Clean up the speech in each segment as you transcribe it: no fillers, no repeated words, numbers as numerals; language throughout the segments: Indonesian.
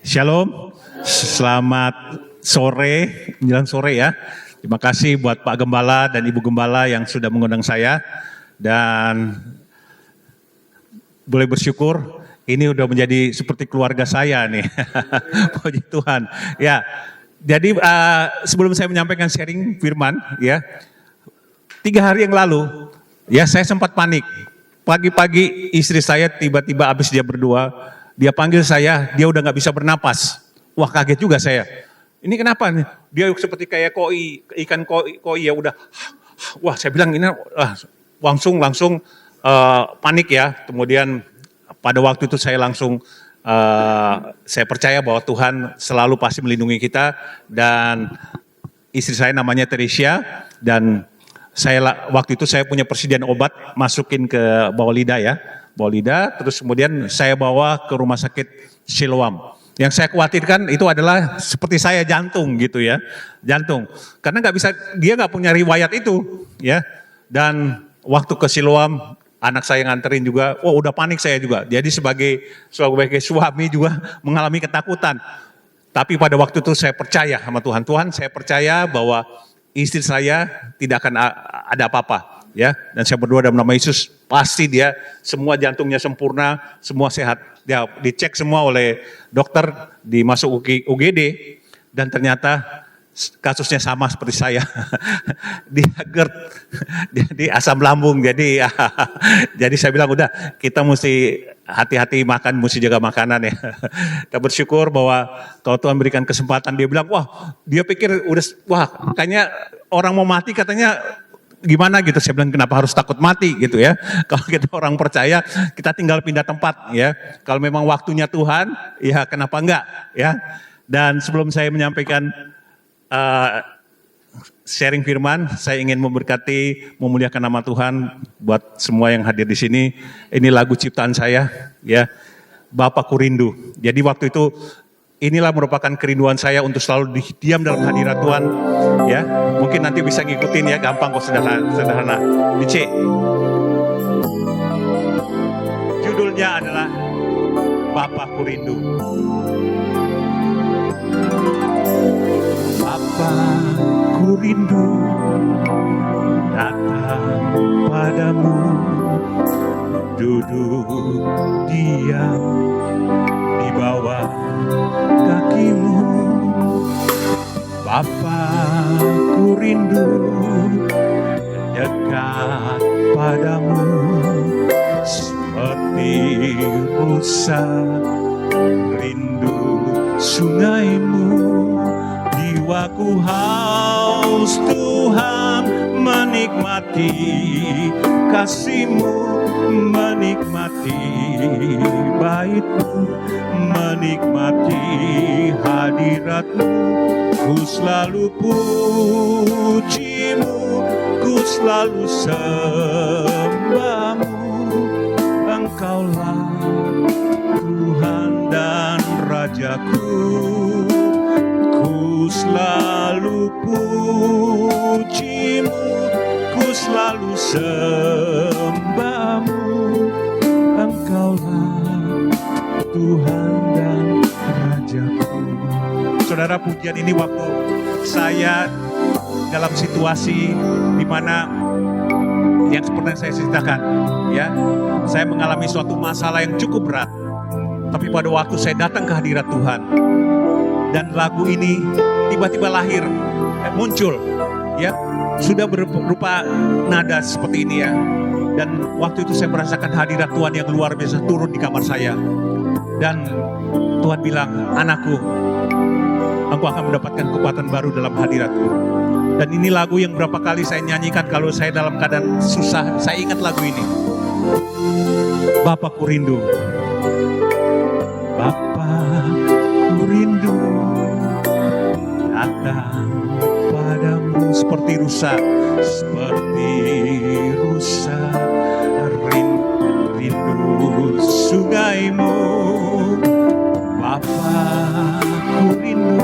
Shalom, selamat sore, menjelang sore ya. Terima kasih buat Pak Gembala dan Ibu Gembala yang sudah mengundang saya. Dan boleh bersyukur, ini udah menjadi seperti keluarga saya nih. Puji Tuhan. Ya, jadi sebelum saya menyampaikan sharing firman, ya, 3 hari yang lalu, ya saya sempat panik. Pagi-pagi istri saya tiba-tiba habis dia berdua, dia panggil saya, dia udah gak bisa bernapas. Wah kaget juga saya. Ini kenapa nih? Dia seperti kayak ikan koi ya udah. Wah saya bilang ini langsung panik ya. Kemudian pada waktu itu saya langsung saya percaya bahwa Tuhan selalu pasti melindungi kita. Dan istri saya namanya Teresia dan waktu itu saya punya persediaan obat masukin ke bawah lidah ya. Bawah lidah, terus kemudian saya bawa ke rumah sakit Siloam. Yang saya khawatirkan itu adalah seperti saya jantung gitu ya, jantung. Karena dia nggak punya riwayat itu ya. Dan waktu ke Siloam, anak saya nganterin juga, udah panik saya juga. Jadi sebagai suami juga mengalami ketakutan. Tapi pada waktu itu saya percaya sama Tuhan. Tuhan, saya percaya bahwa istri saya tidak akan ada apa-apa. Ya, dan saya berdoa dalam nama Yesus, pasti dia semua jantungnya sempurna, semua sehat. Dia dicek semua oleh dokter, dimasuk UGD, dan ternyata kasusnya sama seperti saya. Dia GERD, di asam lambung. Jadi saya bilang udah kita mesti hati-hati makan, mesti jaga makanan ya. Kita bersyukur bahwa kalau Tuhan berikan kesempatan, dia bilang dia pikir kayaknya orang mau mati katanya. Gimana gitu, saya bilang kenapa harus takut mati gitu ya. Kalau kita orang percaya, kita tinggal pindah tempat ya. Kalau memang waktunya Tuhan, ya kenapa enggak ya. Dan sebelum saya menyampaikan sharing firman, saya ingin memberkati, memuliakan nama Tuhan buat semua yang hadir di sini. Ini lagu ciptaan saya ya, Bapakku Rindu. Jadi waktu itu inilah merupakan kerinduan saya untuk selalu diam dalam hadirat Tuhan ya. Mungkin nanti bisa ngikutin ya, gampang kok, sederhana. Dice. Judulnya adalah Bapakku Rindu. Bapakku rindu datang padamu, duduk diam di bawah kakimu. Bapakku rindu dekat padamu, seperti rusa rindu sungaimu. Jiwaku haus Tuhan, menikmati kasih-Mu, menikmati bait-Mu, menikmati hadirat-Mu. Ku selalu puji-Mu, ku selalu sembah-Mu. Engkaulah Tuhan dan Rajaku. Ku selalu puji-Mu, ku selalu sembah-Mu. Engkaulah Tuhan dan Rajaku. Saudara, pujian ini waktu saya dalam situasi di mana yang seperti yang saya ceritakan, ya, saya mengalami suatu masalah yang cukup berat. Tapi pada waktu saya datang ke hadirat Tuhan, dan lagu ini tiba-tiba lahir, muncul, ya, sudah berupa nada seperti ini ya. Dan waktu itu saya merasakan hadirat Tuhan yang luar biasa turun di kamar saya. Dan Tuhan bilang, anakku, engkau akan mendapatkan kekuatan baru dalam hadiratku. Dan ini lagu yang berapa kali saya nyanyikan kalau saya dalam keadaan susah, saya ingat lagu ini. Bapakku rindu. Bapakku rindu datang padamu, seperti rusa, rindu sungaimu. Bapakku rindu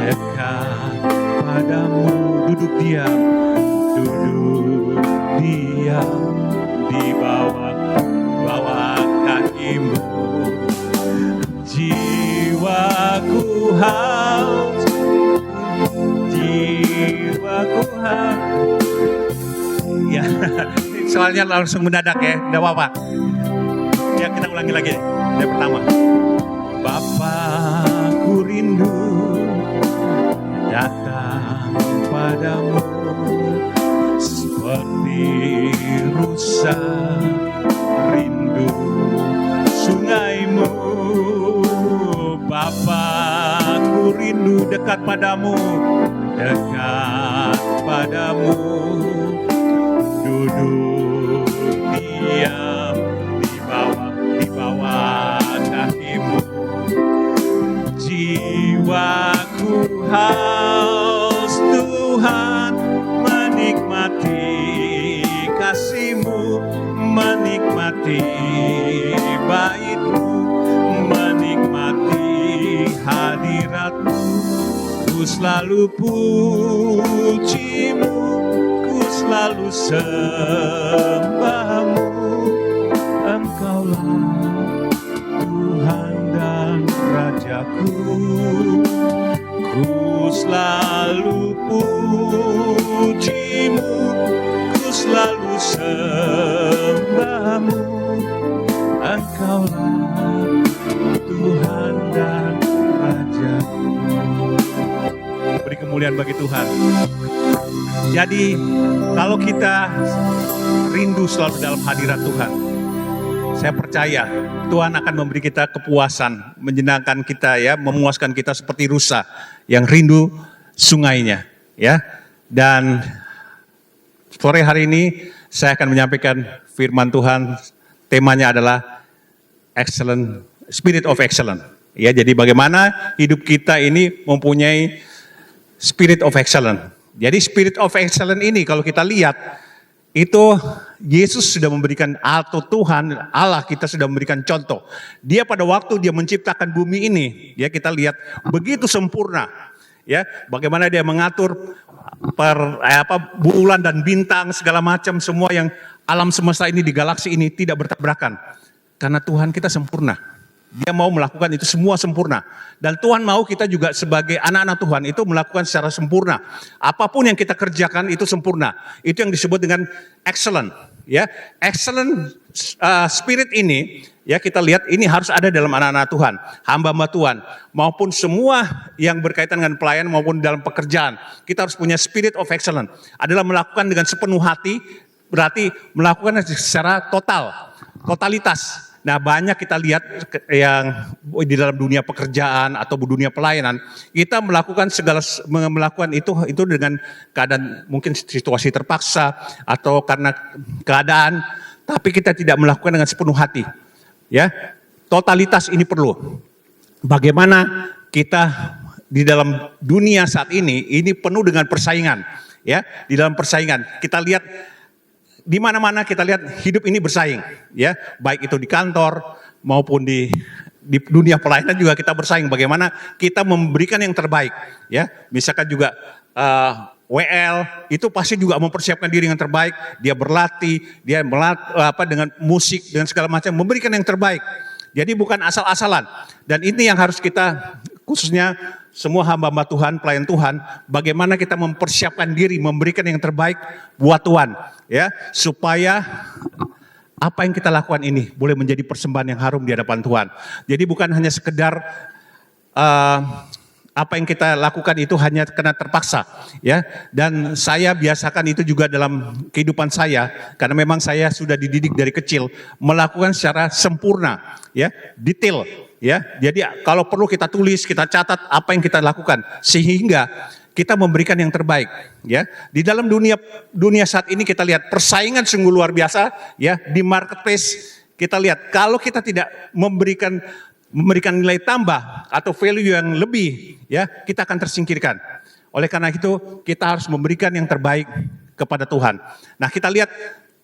dekat padamu, duduk diam di bawah kakimu. haus, jiwaku haus. Ya, soalnya langsung mendadak ya, tidak apa-apa. Ya, kita ulangi lagi dari pertama. Bapa, ku rindu datang padamu seperti rusa rindu sungaimu. Bapa, ku rindu dekat padamu, dekat padamu, duduk diam di bawah kakimu. Jiwaku haus Tuhan, menikmati kasih-Mu, menikmati bait-Mu, menikmati hadirat-Mu. Ku selalu puji-Mu, ku selalu sembah-Mu. Engkaulah Tuhan dan Rajaku. Ku selalu puji-Mu, ku selalu sembah-Mu. Engkaulah Tuhan dan Rajaku. Beri kemuliaan bagi Tuhan. Jadi kalau kita rindu selalu dalam hadirat Tuhan, saya percaya Tuhan akan memberi kita kepuasan, menyenangkan kita ya, memuaskan kita seperti rusa yang rindu sungainya ya. Dan sore hari ini saya akan menyampaikan firman Tuhan, temanya adalah excellent, spirit of excellence. Ya, jadi bagaimana hidup kita ini mempunyai spirit of excellence. Jadi spirit of excellence ini kalau kita lihat, itu Yesus sudah memberikan, atau Tuhan Allah kita sudah memberikan contoh. Dia pada waktu dia menciptakan bumi ini, ya kita lihat begitu sempurna, ya bagaimana dia mengatur bulan dan bintang segala macam, semua yang alam semesta ini di galaksi ini tidak bertabrakan, karena Tuhan kita sempurna. Dia mau melakukan itu semua sempurna. Dan Tuhan mau kita juga sebagai anak-anak Tuhan itu melakukan secara sempurna. Apapun yang kita kerjakan itu sempurna. Itu yang disebut dengan excellent. Ya, excellent spirit ini, ya kita lihat ini harus ada dalam anak-anak Tuhan, hamba-hamba Tuhan, maupun semua yang berkaitan dengan pelayan maupun dalam pekerjaan. Kita harus punya spirit of excellence. Adalah melakukan dengan sepenuh hati, berarti melakukan secara totalitas. Nah banyak kita lihat yang di dalam dunia pekerjaan atau dunia pelayanan, kita melakukan itu dengan keadaan mungkin situasi terpaksa atau karena keadaan, tapi kita tidak melakukan dengan sepenuh hati. Ya, totalitas ini perlu. Bagaimana kita di dalam dunia saat ini penuh dengan persaingan. Ya, di dalam persaingan kita lihat. Di mana-mana kita lihat hidup ini bersaing, ya baik itu di kantor maupun di dunia pelayanan juga kita bersaing. Bagaimana kita memberikan yang terbaik, ya misalkan juga WL itu pasti juga mempersiapkan diri yang terbaik. Dia berlatih, dia dengan musik dan segala macam memberikan yang terbaik. Jadi bukan asal-asalan. Dan ini yang harus kita khususnya semua hamba-hamba Tuhan, pelayan Tuhan, bagaimana kita mempersiapkan diri, memberikan yang terbaik buat Tuhan, ya, supaya apa yang kita lakukan ini boleh menjadi persembahan yang harum di hadapan Tuhan. Jadi bukan hanya sekedar apa yang kita lakukan itu hanya karena terpaksa, ya. Dan saya biasakan itu juga dalam kehidupan saya, karena memang saya sudah dididik dari kecil melakukan secara sempurna, ya, detail. Ya, jadi kalau perlu kita tulis, kita catat apa yang kita lakukan sehingga kita memberikan yang terbaik. Ya, di dalam dunia saat ini kita lihat persaingan sungguh luar biasa. Ya, di marketplace kita lihat kalau kita tidak memberikan nilai tambah atau value yang lebih, ya kita akan tersingkirkan. Oleh karena itu kita harus memberikan yang terbaik kepada Tuhan. Nah kita lihat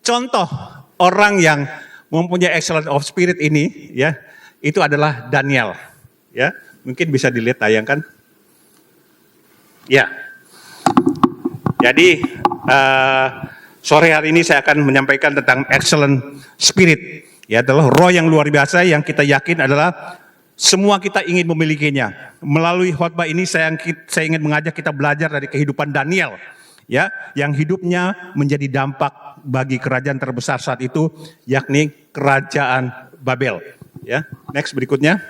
contoh orang yang mempunyai excellence of spirit ini, ya. Itu adalah Daniel, ya mungkin bisa dilihat tayangkan, ya. Jadi sore hari ini saya akan menyampaikan tentang excellent spirit, ya adalah roh yang luar biasa yang kita yakin adalah Semua kita ingin memilikinya. Melalui khotbah ini saya ingin mengajak kita belajar dari kehidupan Daniel, ya, yang hidupnya menjadi dampak bagi kerajaan terbesar saat itu, yakni kerajaan Babel. Ya, next berikutnya.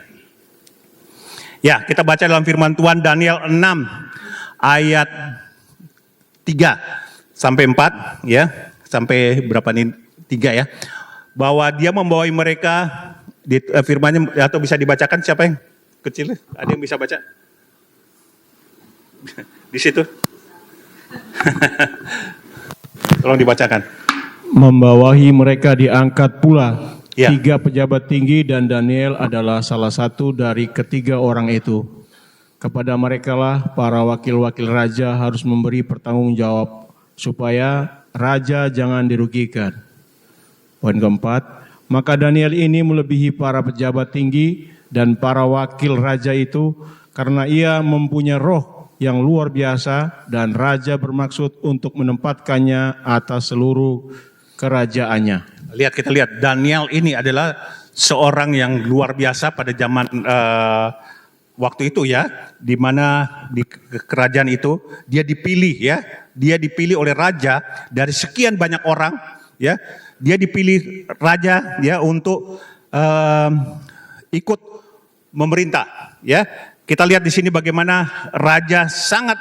Ya, kita baca dalam firman Tuhan Daniel 6 ayat 3 sampai 4, ya, sampai berapa nih, 3 ya, bahwa dia membawai mereka. Firmannya atau bisa dibacakan, siapa yang kecil? Ada yang bisa baca? Di situ. Tolong dibacakan. Membawahi mereka diangkat pula Ya. 3 pejabat tinggi dan Daniel adalah salah satu dari ketiga orang itu. Kepada merekalah para wakil-wakil raja harus memberi pertanggungjawab supaya raja jangan dirugikan. Poin keempat, maka Daniel ini melebihi para pejabat tinggi dan para wakil raja itu karena ia mempunyai roh yang luar biasa dan raja bermaksud untuk menempatkannya atas seluruh kerajaannya. Kita lihat Daniel ini adalah seorang yang luar biasa pada zaman waktu itu, ya, di mana di kerajaan itu dia dipilih, ya, dia dipilih oleh raja dari sekian banyak orang, ya. Dia dipilih raja, ya, untuk ikut memerintah, ya. Kita lihat di sini bagaimana raja sangat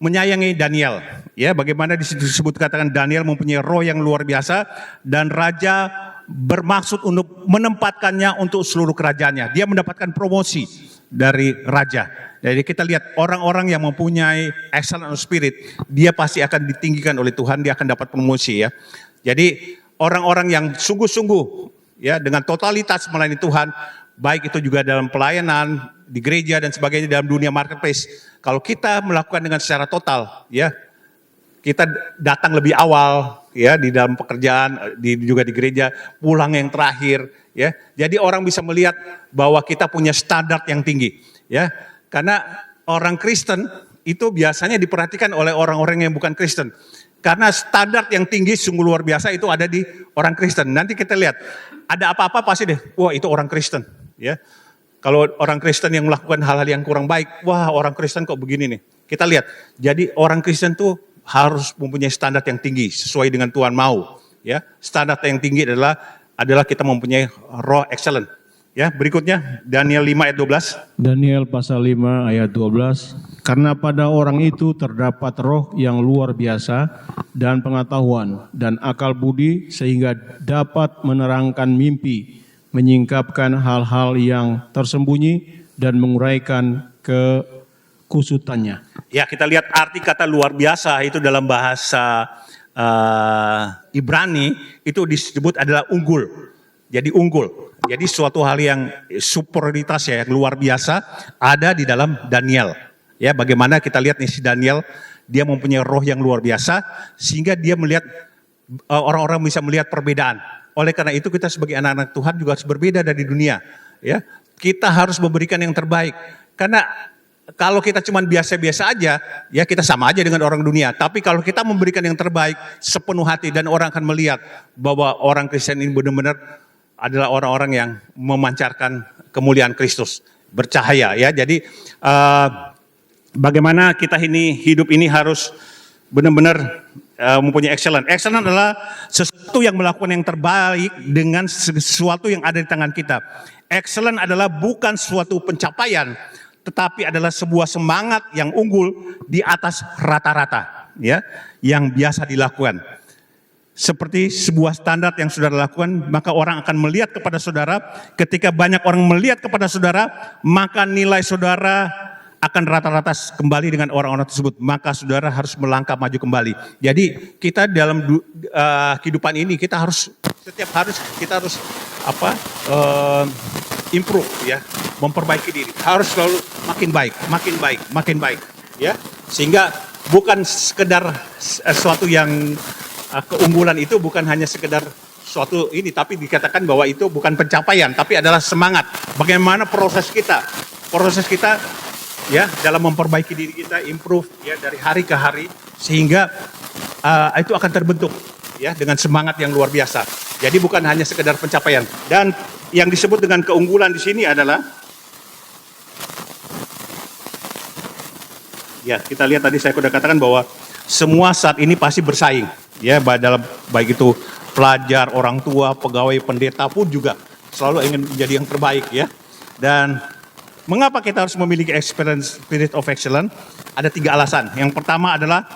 menyayangi Daniel, ya. Bagaimana di situ disebut katakan Daniel mempunyai roh yang luar biasa dan raja bermaksud untuk menempatkannya untuk seluruh kerajaannya. Dia mendapatkan promosi dari raja. Jadi kita lihat orang-orang yang mempunyai excellent spirit, dia pasti akan ditinggikan oleh Tuhan, dia akan dapat promosi, ya. Jadi orang-orang yang sungguh-sungguh, ya, dengan totalitas melayani Tuhan, baik itu juga dalam pelayanan di gereja dan sebagainya dalam dunia marketplace. Kalau kita melakukan dengan secara total, ya, kita datang lebih awal, ya, di dalam pekerjaan, juga di gereja, pulang yang terakhir, ya. Jadi orang bisa melihat bahwa kita punya standar yang tinggi, ya. Karena orang Kristen itu biasanya diperhatikan oleh orang-orang yang bukan Kristen. Karena standar yang tinggi sungguh luar biasa itu ada di orang Kristen. Nanti kita lihat, ada apa-apa pasti deh, wah itu orang Kristen, ya. Kalau orang Kristen yang melakukan hal-hal yang kurang baik, wah orang Kristen kok begini nih. Kita lihat, jadi orang Kristen tuh harus mempunyai standar yang tinggi sesuai dengan Tuhan mau, ya. Standar yang tinggi adalah kita mempunyai roh excellent. Ya, berikutnya Daniel 5 ayat 12. Daniel pasal 5 ayat 12. Karena pada orang itu terdapat roh yang luar biasa dan pengetahuan dan akal budi sehingga dapat menerangkan mimpi, menyingkapkan hal-hal yang tersembunyi dan menguraikan kekusutannya. Ya, kita lihat arti kata luar biasa itu dalam bahasa Ibrani itu disebut adalah unggul. Jadi unggul. Jadi suatu hal yang superioritas, ya, yang luar biasa ada di dalam Daniel. Ya, bagaimana kita lihat nih si Daniel, dia mempunyai roh yang luar biasa sehingga dia melihat orang-orang bisa melihat perbedaan. Oleh karena itu kita sebagai anak-anak Tuhan juga harus berbeda dari dunia, ya. Kita harus memberikan yang terbaik. Karena kalau kita cuma biasa-biasa aja, ya kita sama aja dengan orang dunia. Tapi kalau kita memberikan yang terbaik sepenuh hati dan orang akan melihat bahwa orang Kristen ini benar-benar adalah orang-orang yang memancarkan kemuliaan Kristus, bercahaya, ya. Jadi bagaimana kita hidup ini harus benar-benar mempunyai excellent. Excellent adalah sesuatu yang melakukan yang terbaik dengan sesuatu yang ada di tangan kita. Excellent adalah bukan suatu pencapaian, tetapi adalah sebuah semangat yang unggul di atas rata-rata, ya, yang biasa dilakukan. Seperti sebuah standar yang saudara lakukan, maka orang akan melihat kepada saudara. Ketika banyak orang melihat kepada saudara, maka nilai saudara akan rata-rata kembali dengan orang-orang tersebut. Maka saudara harus melangkah maju kembali. Jadi kita dalam kehidupan ini kita harus kita harus improve, ya, memperbaiki diri. Harus selalu makin baik, ya. Sehingga bukan sekedar sesuatu yang keunggulan itu bukan hanya sekedar suatu ini, tapi dikatakan bahwa itu bukan pencapaian, tapi adalah semangat. Bagaimana proses kita, ya, dalam memperbaiki diri kita, improve, ya, dari hari ke hari, sehingga itu akan terbentuk, ya, dengan semangat yang luar biasa. Jadi bukan hanya sekedar pencapaian. Dan yang disebut dengan keunggulan di sini adalah, ya kita lihat tadi saya sudah katakan bahwa semua saat ini pasti bersaing, ya baik itu pelajar, orang tua, pegawai, pendeta pun juga selalu ingin menjadi yang terbaik, ya. Dan mengapa kita harus memiliki experience spirit of excellence? Ada 3 alasan. Yang pertama adalah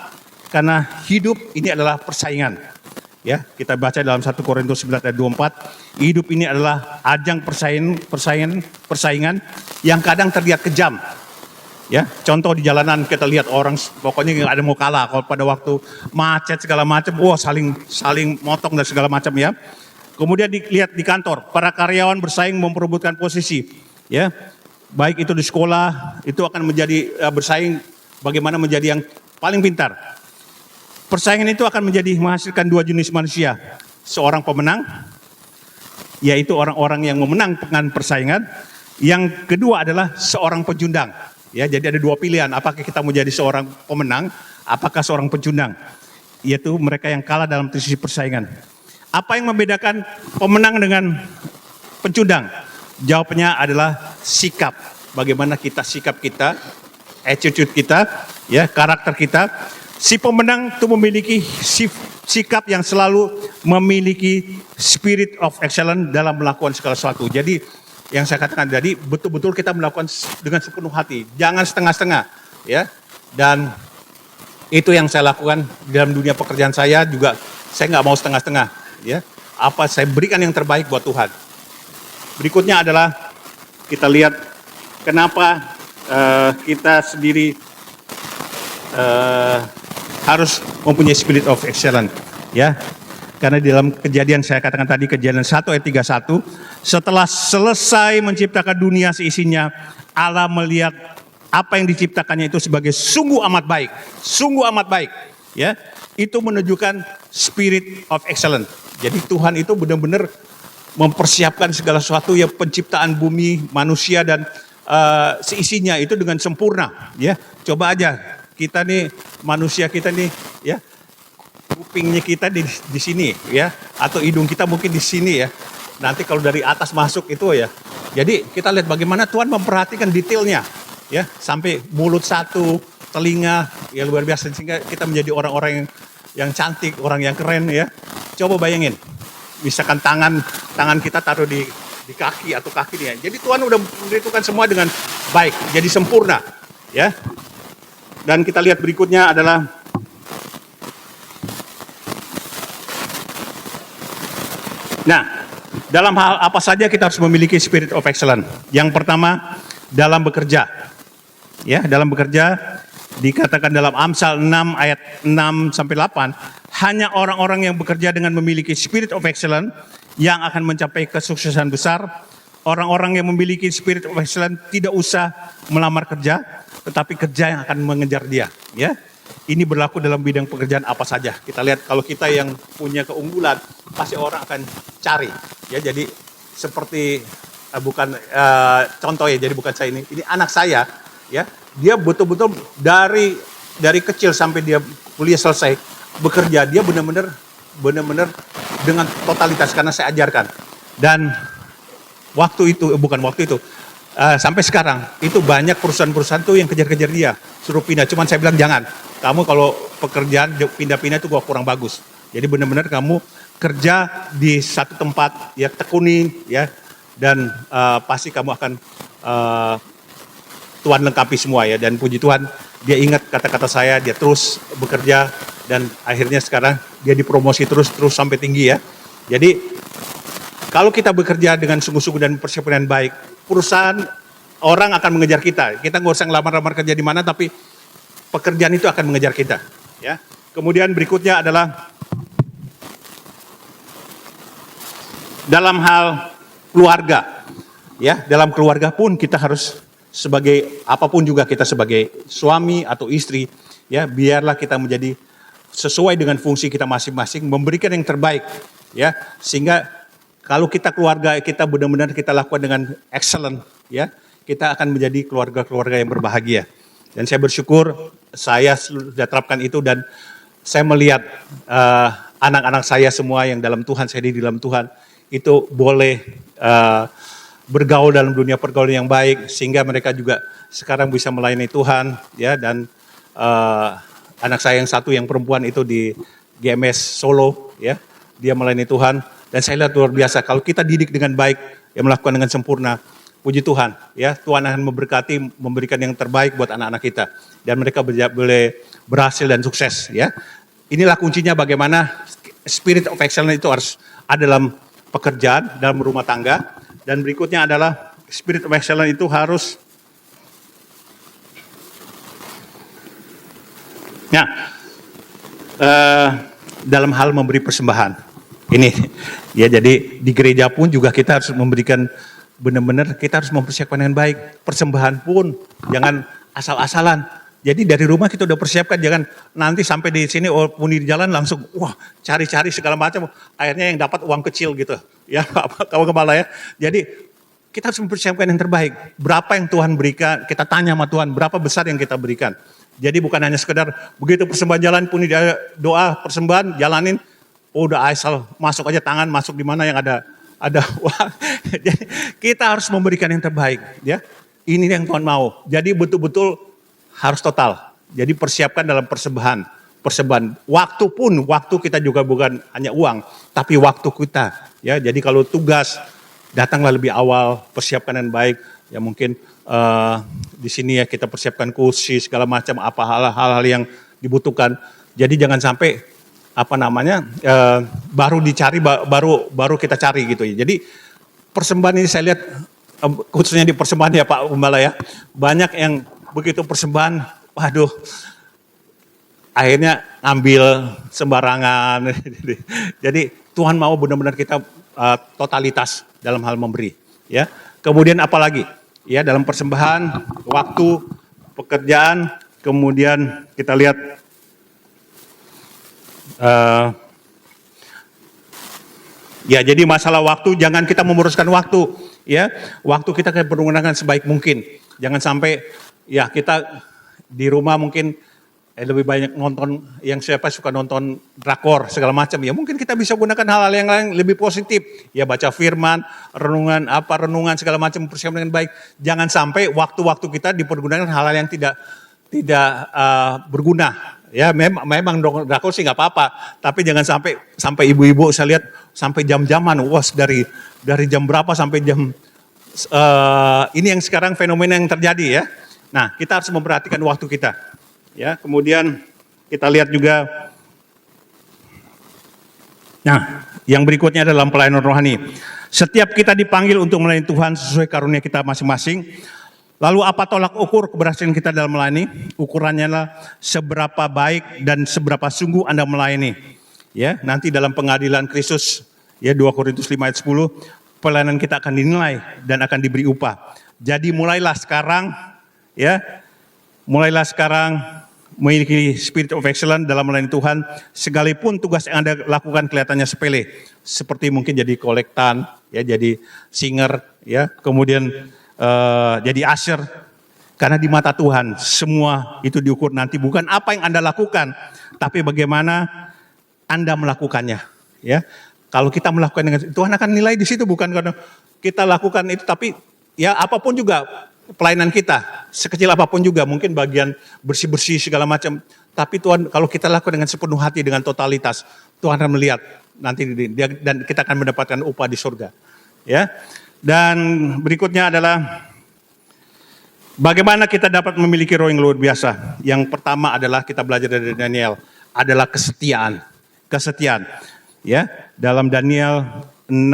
karena hidup ini adalah persaingan. Ya, kita baca dalam 1 Korintus 9 ayat 24, hidup ini adalah ajang persaingan yang kadang terlihat kejam. Ya, contoh di jalanan kita lihat orang pokoknya nggak ada mau kalah. Kalau pada waktu macet segala macam, saling motong dan segala macam, ya. Kemudian dilihat di kantor, para karyawan bersaing memperebutkan posisi, ya. Baik itu di sekolah, itu akan menjadi bersaing bagaimana menjadi yang paling pintar. Persaingan itu akan menghasilkan 2 jenis manusia, seorang pemenang, yaitu orang-orang yang memenang dengan persaingan. Yang kedua adalah seorang pecundang. Ya, jadi ada 2 pilihan, apakah kita mau jadi seorang pemenang, apakah seorang pecundang, yaitu mereka yang kalah dalam sisi persaingan. Apa yang membedakan pemenang dengan pecundang? Jawabannya adalah sikap. Bagaimana sikap kita, attitude kita, ya, karakter kita. Si pemenang itu memiliki sikap yang selalu memiliki spirit of excellence dalam melakukan segala sesuatu. Jadi yang saya katakan tadi, betul-betul kita melakukan dengan sepenuh hati, jangan setengah-setengah, ya. Dan itu yang saya lakukan dalam dunia pekerjaan saya juga. Saya nggak mau setengah-setengah, ya. Apa saya berikan yang terbaik buat Tuhan. Berikutnya adalah kita lihat kenapa kita sendiri harus mempunyai spirit of excellence, ya. Karena di dalam Kejadian, saya katakan tadi, Kejadian 1 ayat 31, setelah selesai menciptakan dunia seisinya, Allah melihat apa yang diciptakannya itu sebagai sungguh amat baik. Sungguh amat baik, ya. Itu menunjukkan spirit of excellence. Jadi Tuhan itu benar-benar mempersiapkan segala sesuatu, ya, penciptaan bumi, manusia dan seisinya itu dengan sempurna, ya. Coba aja kita nih, manusia kita nih, ya, kupingnya kita di sini, ya, atau hidung kita mungkin di sini, ya. Nanti kalau dari atas masuk itu, ya. Jadi kita lihat bagaimana Tuhan memperhatikan detailnya, ya, sampai mulut satu, telinga, ya, luar biasa, sehingga kita menjadi orang-orang yang cantik, orang yang keren, ya. Coba bayangin, misalkan tangan kita taruh di kaki atau kaki dia. Jadi Tuhan udah memberitakan semua dengan baik, jadi sempurna, ya. Dan kita lihat berikutnya adalah dalam hal apa saja kita harus memiliki spirit of excellence. Yang pertama, dalam bekerja. Ya, dalam bekerja dikatakan dalam Amsal 6 ayat 6 sampai 8, hanya orang-orang yang bekerja dengan memiliki spirit of excellence yang akan mencapai kesuksesan besar. Orang-orang yang memiliki spirit of excellence tidak usah melamar kerja, tetapi kerja yang akan mengejar dia, ya. Ini berlaku dalam bidang pekerjaan apa saja. Kita lihat kalau kita yang punya keunggulan, pasti orang akan cari. Ya, jadi seperti contoh, ya, jadi bukan saya ini anak saya, ya, dia betul-betul dari kecil sampai dia kuliah selesai bekerja, dia benar-benar dengan totalitas karena saya ajarkan. Dan sampai sekarang itu banyak perusahaan-perusahaan tuh yang kejar-kejar dia, suruh pindah. Cuman saya bilang jangan. Kamu kalau pekerjaan pindah-pindah itu gua kurang bagus. Jadi benar-benar kamu kerja di satu tempat, ya, tekuni, ya, dan pasti kamu akan Tuhan lengkapi semua, ya. Dan puji Tuhan, dia ingat kata-kata saya, dia terus bekerja dan akhirnya sekarang dia dipromosi terus sampai tinggi, ya. Jadi kalau kita bekerja dengan sungguh-sungguh dan persiapan yang baik, perusahaan, orang akan mengejar kita. Kita nggak usah ngelamar-lamar kerja di mana, tapi pekerjaan itu akan mengejar kita, ya. Kemudian berikutnya adalah dalam hal keluarga, ya. Dalam keluarga pun kita harus sebagai apapun juga, kita sebagai suami atau istri, ya, biarlah kita menjadi sesuai dengan fungsi kita masing-masing, memberikan yang terbaik, ya, sehingga kalau kita keluarga kita benar-benar kita lakukan dengan excellent, ya, kita akan menjadi keluarga-keluarga yang berbahagia. Dan saya bersyukur saya sudah terapkan itu, dan saya melihat anak-anak saya semua yang dalam Tuhan, saya di dalam Tuhan, itu boleh bergaul dalam dunia pergaulan yang baik, sehingga mereka juga sekarang bisa melayani Tuhan, ya. Dan anak saya yang satu yang perempuan itu di GMS Solo, ya, dia melayani Tuhan, dan saya lihat luar biasa. Kalau kita didik dengan baik, yang melakukan dengan sempurna, puji Tuhan, ya, Tuhan akan memberkati, memberikan yang terbaik buat anak-anak kita, dan mereka boleh berhasil dan sukses, ya. Inilah kuncinya bagaimana spirit of excellence itu harus ada dalam pekerjaan, dalam rumah tangga, dan berikutnya adalah spirit of excellence itu harus, ya, dalam hal memberi persembahan. Ini, ya, jadi di gereja pun juga kita harus memberikan benar-benar, kita harus mempersiapkan dengan baik. Persembahan pun jangan asal-asalan. Jadi dari rumah kita udah persiapkan, jangan nanti sampai di sini walaupun di jalan langsung wah cari-cari segala macam, akhirnya yang dapat uang kecil gitu. Ya, kawan kepala ya. Jadi kita harus mempersiapkan yang terbaik. Berapa yang Tuhan berikan, kita tanya sama Tuhan, berapa besar yang kita berikan. Jadi bukan hanya sekedar begitu persembahan jalan pun doa persembahan jalanin, udah asal masuk aja tangan, masuk di mana yang ada uang. Jadi kita harus memberikan yang terbaik, ya. Ini yang Tuhan mau. Jadi betul-betul harus total. Jadi persiapkan dalam persembahan. Waktu kita juga bukan hanya uang, tapi waktu kita, ya. Jadi kalau tugas datanglah lebih awal, persiapkan dengan baik. Ya mungkin di sini ya kita persiapkan kursi segala macam, apa hal-hal yang dibutuhkan. Jadi jangan sampai baru dicari, baru kita cari gitu ya. Jadi persembahan ini saya lihat khususnya di persembahan ya Pak Gembala ya, banyak yang begitu persembahan, waduh, akhirnya ngambil sembarangan. Jadi Tuhan mau benar-benar kita totalitas dalam hal memberi, ya. Kemudian apalagi, ya, dalam persembahan, waktu, pekerjaan, kemudian kita lihat ya, jadi masalah waktu, jangan kita memuruskan waktu, ya. Waktu kita pergunakan sebaik mungkin. Jangan sampai ya kita di rumah mungkin lebih banyak nonton, yang siapa suka nonton drakor segala macam, ya mungkin kita bisa gunakan hal-hal yang lain lebih positif, ya, baca firman, renungan segala macam, persiapan dengan baik. Jangan sampai waktu-waktu kita dipergunakan hal-hal yang tidak berguna. Ya memang drakor sih nggak apa-apa, tapi jangan sampai ibu-ibu saya lihat sampai jam-jaman, dari jam berapa sampai jam ini yang sekarang fenomena yang terjadi, ya. Nah, kita harus memperhatikan waktu kita, ya. Kemudian kita lihat juga, nah, yang berikutnya adalah pelayanan rohani. Setiap kita dipanggil untuk melayani Tuhan sesuai karunia kita masing-masing. Lalu apa tolak ukur keberhasilan kita dalam melayani? Ukurannya adalah seberapa baik dan seberapa sungguh Anda melayani. Ya, nanti dalam pengadilan Kristus, ya, 2 Korintus 5 ayat 10, pelayanan kita akan dinilai dan akan diberi upah. Jadi mulailah sekarang, ya, memiliki spirit of excellence dalam melayani Tuhan, sekalipun tugas yang Anda lakukan kelihatannya sepele, seperti mungkin jadi kolektan, ya, jadi singer, ya, kemudian jadi usher, karena di mata Tuhan semua itu diukur nanti bukan apa yang Anda lakukan, tapi bagaimana Anda melakukannya, ya. Kalau kita melakukan dengan Tuhan akan nilai di situ, bukan karena kita lakukan itu, tapi ya apapun juga pelayanan kita, sekecil apapun juga, mungkin bagian bersih-bersih segala macam, tapi Tuhan kalau kita lakukan dengan sepenuh hati, dengan totalitas, Tuhan akan melihat nanti dan kita akan mendapatkan upah di surga, ya. Dan berikutnya adalah bagaimana kita dapat memiliki roh yang luar biasa. Yang pertama adalah kita belajar dari Daniel, adalah kesetiaan. Kesetiaan. Ya, dalam Daniel 6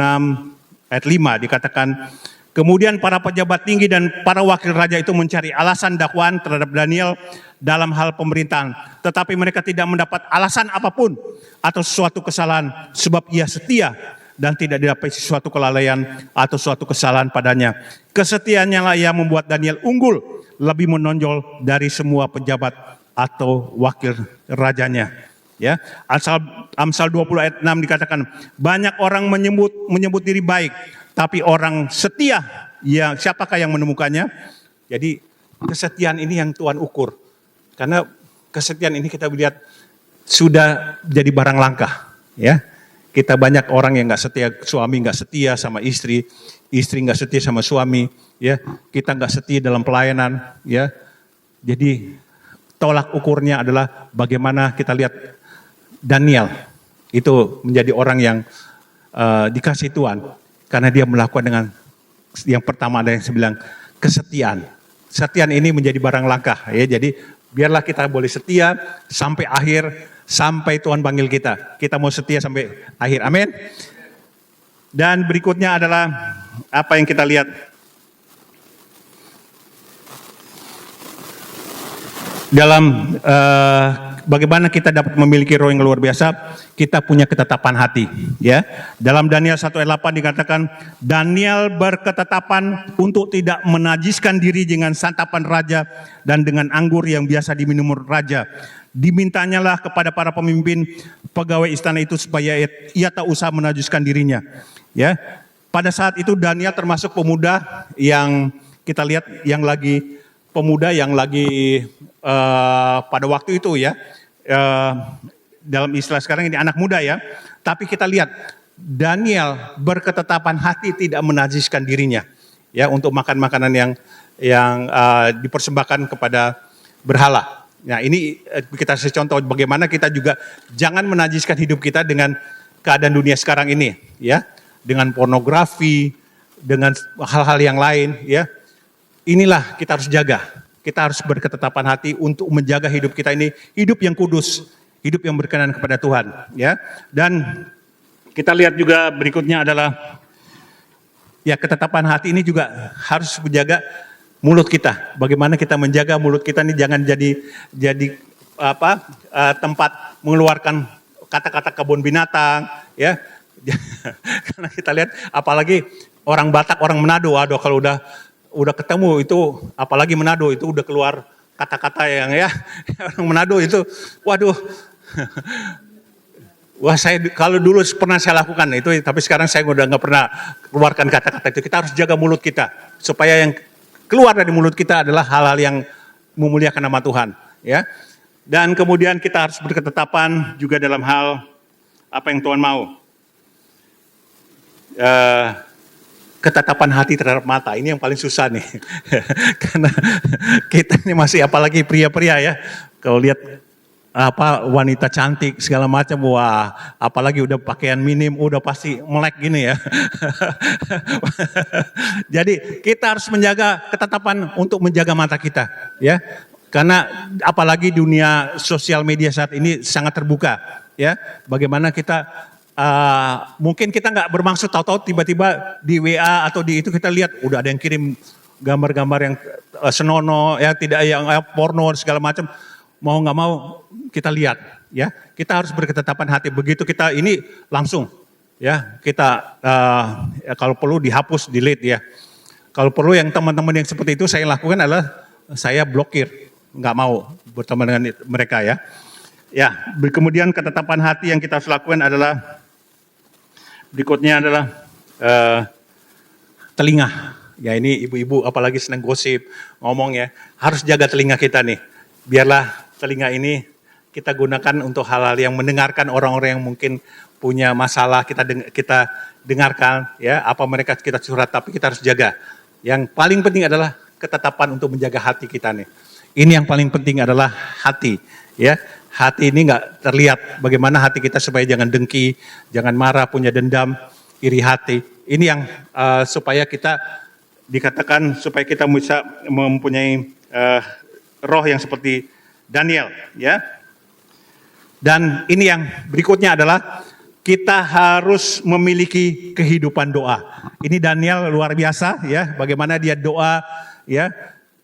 ayat 5 dikatakan, kemudian para pejabat tinggi dan para wakil raja itu mencari alasan dakwaan terhadap Daniel dalam hal pemerintahan, tetapi mereka tidak mendapat alasan apapun atau sesuatu kesalahan, sebab ia setia dan tidak didapat sesuatu kelalaian atau suatu kesalahan padanya. Kesetiaannya lah yang membuat Daniel unggul, lebih menonjol dari semua pejabat atau wakil rajanya. Ya, Amsal 20 ayat 6 dikatakan, banyak orang menyebut diri baik, tapi orang setia, ya, siapakah yang menemukannya? Jadi kesetiaan ini yang Tuhan ukur. Karena kesetiaan ini kita lihat sudah jadi barang langka, ya. Kita banyak orang yang nggak setia, suami nggak setia sama istri, istri nggak setia sama suami, ya. Kita nggak setia dalam pelayanan, ya. Jadi tolak ukurnya adalah bagaimana kita lihat Daniel itu menjadi orang yang dikasih Tuhan karena dia melakukan dengan yang pertama ada yang saya bilang kesetiaan. Kesetiaan ini menjadi barang langka, ya. Jadi biarlah kita boleh setia sampai akhir, sampai Tuhan panggil kita. Kita mau setia sampai akhir. Amin. Dan berikutnya adalah apa yang kita lihat dalam bagaimana kita dapat memiliki roh yang luar biasa, kita punya ketetapan hati, ya. Dalam Daniel 1 ayat 8 dikatakan, Daniel berketetapan untuk tidak menajiskan diri dengan santapan raja dan dengan anggur yang biasa diminum raja. Dimintanyalah kepada para pemimpin pegawai istana itu supaya ia tak usah menajiskan dirinya, ya. Pada saat itu Daniel termasuk pemuda yang kita lihat yang lagi pada waktu itu, ya. Dalam istilah sekarang ini anak muda, ya. Tapi kita lihat Daniel berketetapan hati tidak menajiskan dirinya, ya, untuk makan makanan yang dipersembahkan kepada berhala. Nah, ini kita kasih contoh bagaimana kita juga jangan menajiskan hidup kita dengan keadaan dunia sekarang ini, ya, dengan pornografi, dengan hal-hal yang lain, ya. Inilah kita harus jaga. Kita harus berketetapan hati untuk menjaga hidup kita ini, hidup yang kudus, hidup yang berkenan kepada Tuhan, ya. Dan kita lihat juga berikutnya adalah, ya, ketetapan hati ini juga harus menjaga mulut kita. Bagaimana kita menjaga mulut kita ini jangan jadi tempat mengeluarkan kata-kata kebun binatang, ya. Karena kita lihat apalagi orang Batak, orang Manado, aduh kalau udah ketemu itu, apalagi Manado itu udah keluar kata-kata yang, ya, orang Manado itu, waduh, wah saya kalau dulu pernah saya lakukan itu, tapi sekarang saya udah nggak pernah keluarkan kata-kata itu. Kita harus jaga mulut kita supaya yang keluar dari mulut kita adalah hal-hal yang memuliakan nama Tuhan, ya. Dan kemudian kita harus berketetapan juga dalam hal apa yang Tuhan mau. Ketetapan hati terhadap mata, ini yang paling susah nih. Karena kita ini masih, apalagi pria-pria, ya, kalau lihat wanita cantik segala macam, wah, apalagi udah pakaian minim udah pasti melek gini, ya. Jadi kita harus menjaga ketetapan untuk menjaga mata kita, ya. Karena apalagi dunia sosial media saat ini sangat terbuka, ya. Bagaimana kita mungkin kita nggak bermaksud, tahu-tahu tiba-tiba di WA atau di itu kita lihat udah ada yang kirim gambar-gambar yang senonoh, ya, tidak yang porno segala macam. Mau nggak mau kita lihat, ya. Kita harus berketetapan hati. Begitu kita ini langsung, ya, kita ya, kalau perlu dihapus, delete, ya. Kalau perlu yang teman-teman yang seperti itu saya lakukan adalah saya blokir, nggak mau berteman dengan mereka, ya. Ya, kemudian ketetapan hati yang kita harus lakukan adalah berikutnya adalah telinga. Ya, ini ibu-ibu apalagi senang gosip, ngomong, ya. Harus jaga telinga kita nih. Biarlah telinga ini kita gunakan untuk hal-hal yang mendengarkan orang-orang yang mungkin punya masalah, kita dengarkan, ya, apa mereka kita curhat, tapi kita harus jaga. Yang paling penting adalah ketetapan untuk menjaga hati kita nih. Ini yang paling penting adalah hati, ya. Hati ini nggak terlihat, bagaimana hati kita supaya jangan dengki, jangan marah, punya dendam, iri hati. Ini yang supaya kita dikatakan supaya kita bisa mempunyai roh yang seperti Daniel, ya. Dan ini yang berikutnya adalah kita harus memiliki kehidupan doa. Ini Daniel luar biasa, ya. Bagaimana dia doa, ya,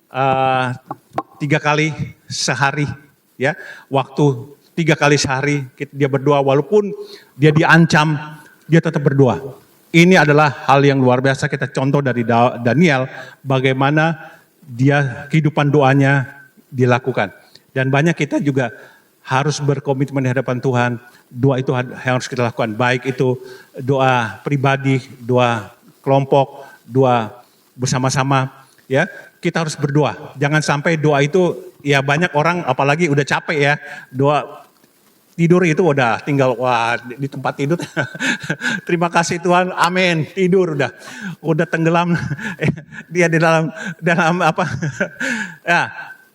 3 kali sehari. Ya, waktu 3 kali sehari dia berdoa, walaupun dia diancam, dia tetap berdoa. Ini adalah hal yang luar biasa, kita contoh dari Daniel, bagaimana dia kehidupan doanya dilakukan. Dan banyak kita juga harus berkomitmen di hadapan Tuhan, doa itu yang harus kita lakukan, baik itu doa pribadi, doa kelompok, doa bersama-sama, ya. Kita harus berdoa, jangan sampai doa itu, ya, banyak orang apalagi udah capek, ya, doa tidur itu udah tinggal wah di tempat tidur. Terima kasih Tuhan, amin, tidur udah tenggelam dia di dalam apa? Ya,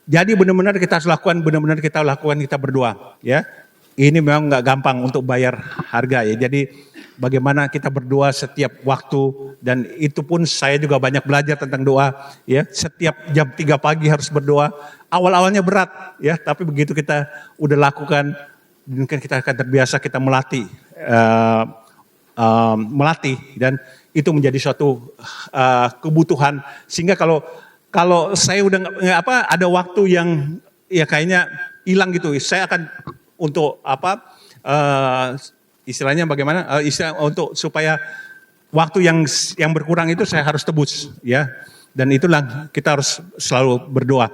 jadi benar-benar kita harus lakukan, kita berdoa, ya. Ini memang nggak gampang untuk bayar harga ya. Jadi bagaimana kita berdoa setiap waktu, dan itu pun saya juga banyak belajar tentang doa ya. Setiap jam 3 pagi harus berdoa. Awal-awalnya berat ya, tapi begitu kita udah lakukan, mungkin kita akan terbiasa, kita melatih dan itu menjadi suatu kebutuhan, sehingga kalau saya udah ada waktu yang ya kayaknya hilang gitu, saya akan untuk istilahnya bagaimana untuk supaya waktu yang berkurang itu saya harus tebus ya, dan itulah kita harus selalu berdoa.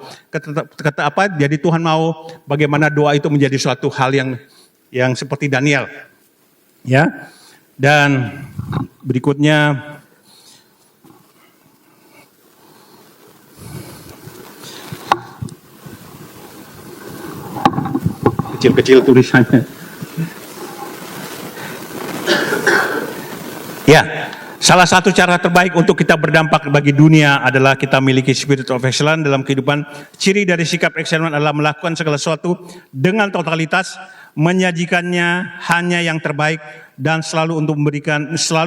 Jadi Tuhan mau bagaimana doa itu menjadi suatu hal yang seperti Daniel ya. Dan berikutnya kecil-kecil tulisannya. Ya, salah satu cara terbaik untuk kita berdampak bagi dunia adalah kita miliki spirit of excellence dalam kehidupan. Ciri dari sikap excellence adalah melakukan segala sesuatu dengan totalitas, menyajikannya hanya yang terbaik, dan selalu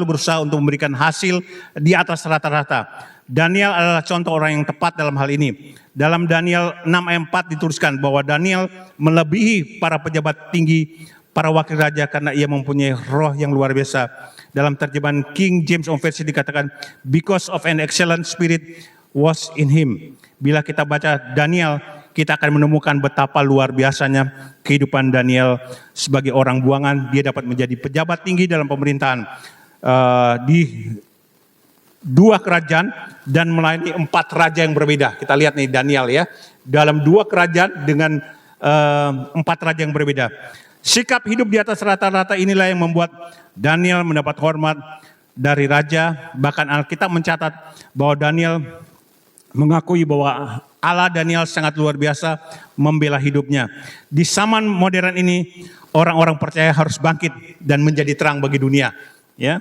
berusaha untuk memberikan hasil di atas rata-rata. Daniel adalah contoh orang yang tepat dalam hal ini. Dalam Daniel 6 ayat 4 dituliskan bahwa Daniel melebihi para pejabat tinggi, para wakil raja, karena ia mempunyai roh yang luar biasa. Dalam terjemahan King James Version dikatakan, because of an excellent spirit was in him. Bila kita baca Daniel, kita akan menemukan betapa luar biasanya kehidupan Daniel sebagai orang buangan. Dia dapat menjadi pejabat tinggi dalam pemerintahan di 2 kerajaan dan melayani 4 raja yang berbeda. Kita lihat nih Daniel ya, dalam 2 kerajaan dengan 4 raja yang berbeda. Sikap hidup di atas rata-rata inilah yang membuat Daniel mendapat hormat dari raja. Bahkan Alkitab mencatat bahwa Daniel mengakui bahwa Allah Daniel sangat luar biasa membela hidupnya. Di zaman modern ini, orang-orang percaya harus bangkit dan menjadi terang bagi dunia. Ya,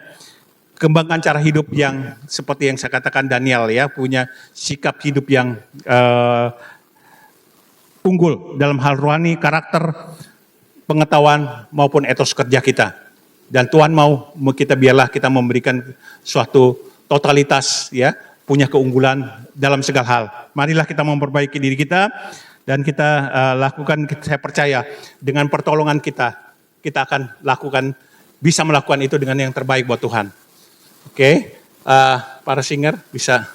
kembangkan cara hidup yang seperti yang saya katakan Daniel ya, punya sikap hidup yang unggul dalam hal rohani, karakter, pengetahuan maupun etos kerja kita. Dan Tuhan mau biarlah kita memberikan suatu totalitas ya, punya keunggulan dalam segala hal. Marilah kita memperbaiki diri kita dan kita lakukan, saya percaya dengan pertolongan kita akan bisa melakukan itu dengan yang terbaik buat Tuhan. Oke, para singer bisa